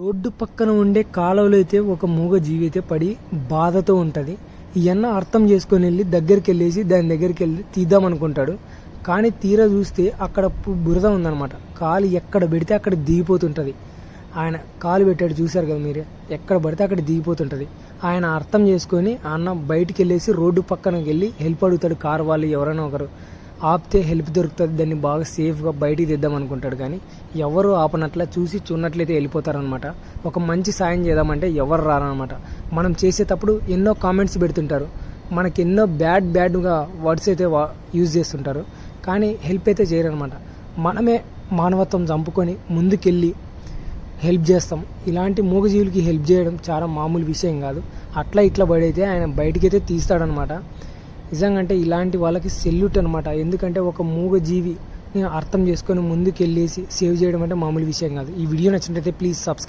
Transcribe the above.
Road పక్కన ఉండే కాలువలో అయితే ఒక మూగ జీవి అయితే పడి బాధతో ఉంటుంది. ఈయన్న అర్థం చేసుకొని వెళ్ళి దగ్గరికి వెళ్ళేసి దాని దగ్గరికి వెళ్ళి తీద్దామనుకుంటాడు. కానీ తీరా చూస్తే అక్కడ బురద ఉందన్నమాట. కాలు ఎక్కడ పెడితే అక్కడ దిగిపోతుంటుంది. ఆయన కాలు పెట్టాడు, చూశారు కదా మీరే, ఎక్కడ పడితే అక్కడ దిగిపోతుంటుంది. ఆయన అర్థం చేసుకొని అన్న బయటికి వెళ్ళేసి రోడ్డు పక్కనకి వెళ్ళి హెల్ప్ అడుగుతాడు. కారు వాళ్ళు ఎవరైనా ఒకరు ఆపితే హెల్ప్ దొరుకుతుంది, దాన్ని బాగా సేఫ్గా బయటికి తెద్దాం అనుకుంటాడు. కానీ ఎవరు ఆపనట్లా చూసి చూడనట్లయితే వెళ్ళిపోతారనమాట. ఒక మంచి సాయం చేద్దామంటే ఎవరు రారనమాట. మనం చేసేటప్పుడు ఎన్నో కామెంట్స్ పెడుతుంటారు, మనకి ఎన్నో బ్యాడ్గా వర్డ్స్ అయితే యూజ్ చేస్తుంటారు, కానీ హెల్ప్ అయితే చేయరనమాట. మనమే మానవత్వం చంపుకొని ముందుకెళ్ళి హెల్ప్ చేస్తాం. ఇలాంటి మూగజీవులకి హెల్ప్ చేయడం చాలా మామూలు విషయం కాదు. అట్లా ఇట్లా పడైతే ఆయన బయటికైతే తీస్తాడనమాట. నిజంగా అంటే ఇలాంటి వాళ్ళకి సెల్యూట్ అనమాట. ఎందుకంటే ఒక మూగజీవి అర్థం చేసుకొని ముందుకెళ్ళేసి సేవ్ చేయడం అంటే మామూలు విషయం కాదు. ఈ వీడియో నచ్చినట్లయితే ప్లీజ్ సబ్స్క్రైబ్.